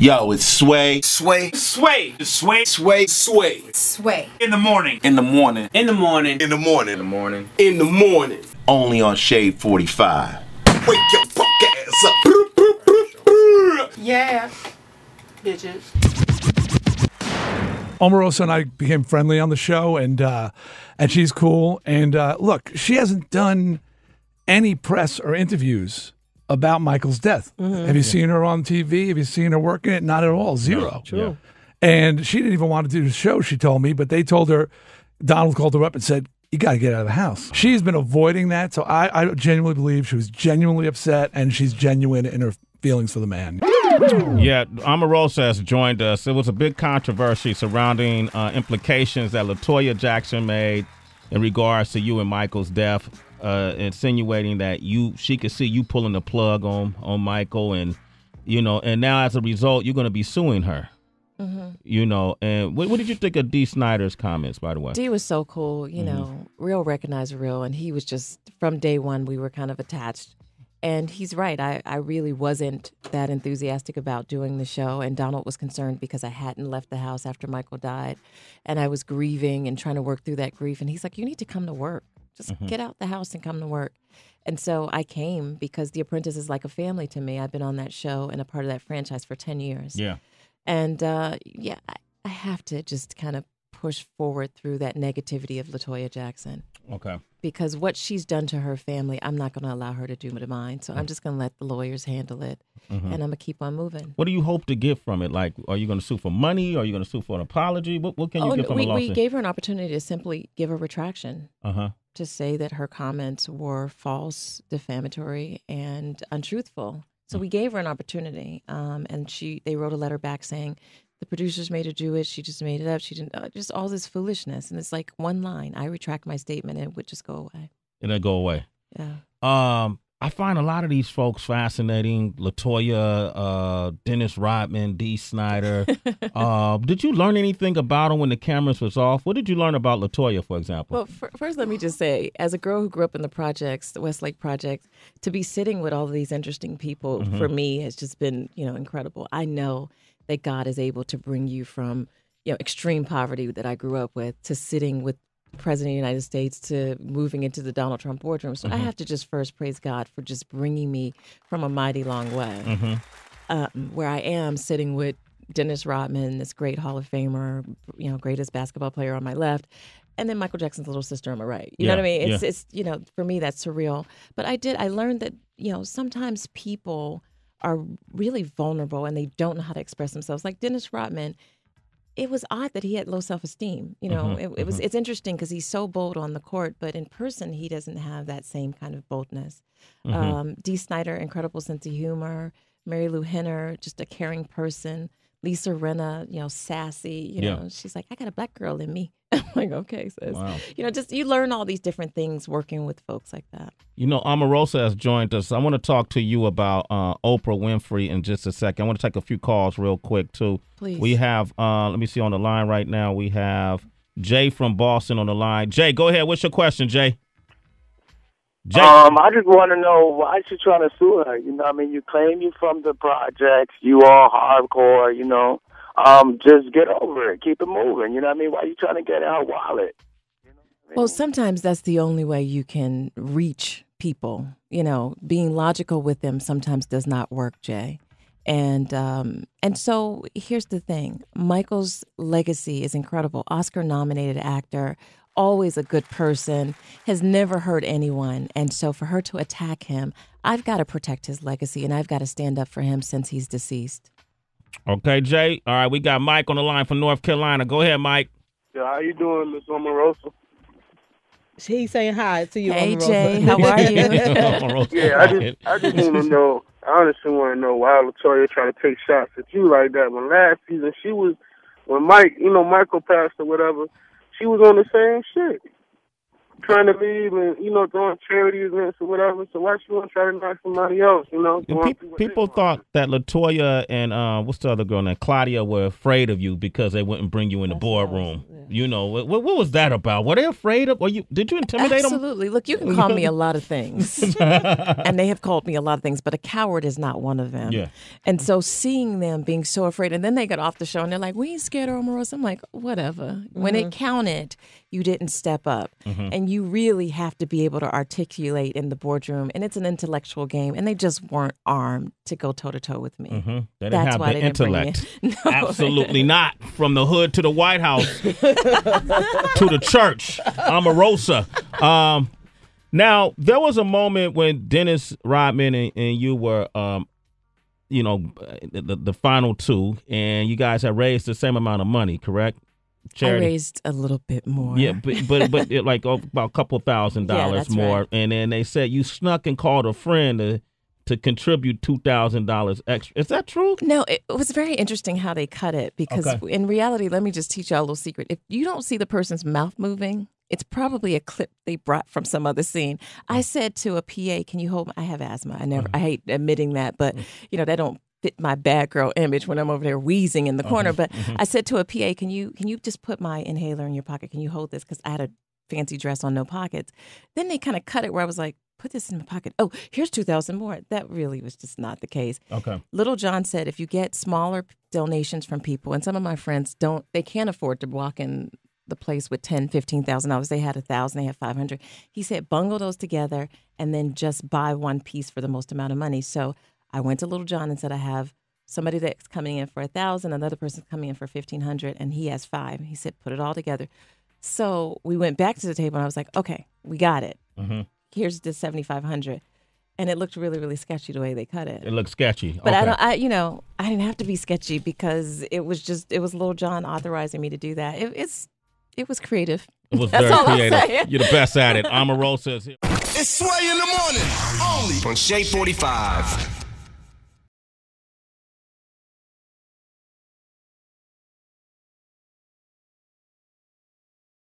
Yo, it's Sway. Sway. Sway. Sway. Sway. Sway. Sway. In the morning. In the morning. In the morning. In the morning. In the morning. In the morning. Only on Shade 45. Wake your fuck ass up. Yeah. Bitches. Omarosa and I became friendly on the show, and she's cool. And look, she hasn't done any press or interviews about Michael's death. Mm-hmm. Have you seen her on TV? Have you seen her working it? Not at all. Zero. No, true. And she didn't even want to do the show, she told me, but they told her, Donald called her up and said, you got to get out of the house. She's been avoiding that, so I genuinely believe she was genuinely upset, and she's genuine in her feelings for the man. Yeah, Omarosa has joined us. It was a big controversy surrounding implications that Latoya Jackson made in regards to you and Michael's death, insinuating that she could see you pulling the plug on Michael, and and now as a result, you're going to be suing her. Mm-hmm. And what did you think of D. Snyder's comments, by the way? D was so cool, real recognize real, and he was just, from day one, we were kind of attached. And he's right. I really wasn't that enthusiastic about doing the show. And Donald was concerned because I hadn't left the house after Michael died. And I was grieving and trying to work through that grief. And he's like, you need to come to work. Just get out the house and come to work. And so I came because The Apprentice is like a family to me. I've been on that show and a part of that franchise for 10 years. Yeah. And, I have to just kind of push forward through that negativity of Latoya Jackson. Okay. Because what she's done to her family, I'm not going to allow her to do to mine. So I'm just going to let the lawyers handle it, and I'm going to keep on moving. What do you hope to get from it? Like, are you going to sue for money? Are you going to sue for an apology? What can you get from a lawsuit? We gave her an opportunity to simply give a retraction, to say that her comments were false, defamatory, and untruthful. So we gave her an opportunity, and they wrote a letter back saying, the producers made her do it. She just made it up. She didn't. Just all this foolishness, and it's like one line. I retract my statement, and it would just go away. It'll go away. Yeah. I find a lot of these folks fascinating. Latoya, Dennis Rodman, D. Snyder. Did you learn anything about them when the cameras was off? What did you learn about Latoya, for example? Well, first, let me just say, as a girl who grew up in the projects, the Westlake Project, to be sitting with all of these interesting people for me has just been, incredible. I know that God is able to bring you from, extreme poverty that I grew up with to sitting with the President of the United States to moving into the Donald Trump boardroom. So I have to just first praise God for just bringing me from a mighty long way, where I am sitting with Dennis Rodman, this great Hall of Famer, greatest basketball player on my left, and then Michael Jackson's little sister on my right. You know what I mean? It's for me, that's surreal. But I learned that, sometimes people are really vulnerable and they don't know how to express themselves. Like Dennis Rodman, it was odd that he had low self-esteem. It's interesting because he's so bold on the court, but in person he doesn't have that same kind of boldness. Dee Snider, incredible sense of humor. Mary Lou Henner, just a caring person. Lisa Rinna, sassy. She's like, I got a black girl in me. I'm like, okay, sis. Wow. You learn all these different things working with folks like that. Omarosa has joined us. I want to talk to you about Oprah Winfrey in just a second. I want to take a few calls real quick, too. Please. We have, let me see on the line right now. We have Jay from Boston on the line. Jay, go ahead. What's your question, Jay? I just want to know why you trying to sue her. You claim you from the projects. You all hardcore, just get over it. Keep it moving. Why you trying to get in her wallet? Well, sometimes that's the only way you can reach people. Being logical with them sometimes does not work, Jay. And so here's the thing. Michael's legacy is incredible. Oscar-nominated actor, always a good person, has never hurt anyone. And so for her to attack him, I've got to protect his legacy, and I've got to stand up for him since he's deceased. Okay, Jay. All right, we got Mike on the line from North Carolina. Go ahead, Mike. Yeah, how you doing, Miss Omarosa? He's saying hi to you, Hey, Omarosa. Jay, how are you? Yeah, I just want to know. I honestly want to know why Latoya trying to take shots at you like that. When last season when Michael passed or whatever, she was on the same shit. trying to leave and, throwing charity events or whatever. So why you want to try to knock somebody else, People thought that Latoya and what's the other girl named Claudia were afraid of you because they wouldn't bring you in the boardroom. What was that about? Were they afraid of? Did you intimidate them? Absolutely. Look, you can call me a lot of things, and they have called me a lot of things, but a coward is not one of them. Yeah. And so seeing them being so afraid, and then they got off the show and they're like, "We ain't scared of Omarosa." I'm like, whatever. When it counted, you didn't step up, and you really have to be able to articulate in the boardroom, and it's an intellectual game, and they just weren't armed to go toe to toe with me. They didn't have the intellect. No. Absolutely not. From the hood to the White House to the church, Omarosa. Now there was a moment when Dennis Rodman and you were, the final two, and you guys had raised the same amount of money, correct? Charity. I raised a little bit more. Yeah, but like about a couple $1,000 more, right. And then they said you snuck and called a friend to contribute $2,000 extra. Is that true? No, it was very interesting how they cut it because in reality, let me just teach y'all a little secret. If you don't see the person's mouth moving, it's probably a clip they brought from some other scene. I said to a PA, "Can you hold I have asthma. I hate admitting that, but that don't fit my bad girl image when I'm over there wheezing in the corner. But I said to a PA, can you just put my inhaler in your pocket? Can you hold this? Because I had a fancy dress on, no pockets. Then they kind of cut it where I was like, put this in my pocket. Oh, here's $2,000 more. That really was just not the case. Okay. Little John said, if you get smaller donations from people, and some of my friends they can't afford to walk in the place with $10,000, $15,000. They had $1,000, they had $500. He said, bundle those together and then just buy one piece for the most amount of money. So I went to Little John and said, I have somebody that's coming in for $1,000, another person's coming in for $1,500, and he has $500. He said, put it all together. So we went back to the table, and I was like, okay, we got it. Here's the $7,500. And it looked really, really sketchy the way they cut it. It looked sketchy. But okay. I didn't have to be sketchy because it was Little John authorizing me to do that. It was creative. It was That's very all I'm creative. saying. You're the best at it. Omarosa is here. It's Sway in the morning, only on Shade 45.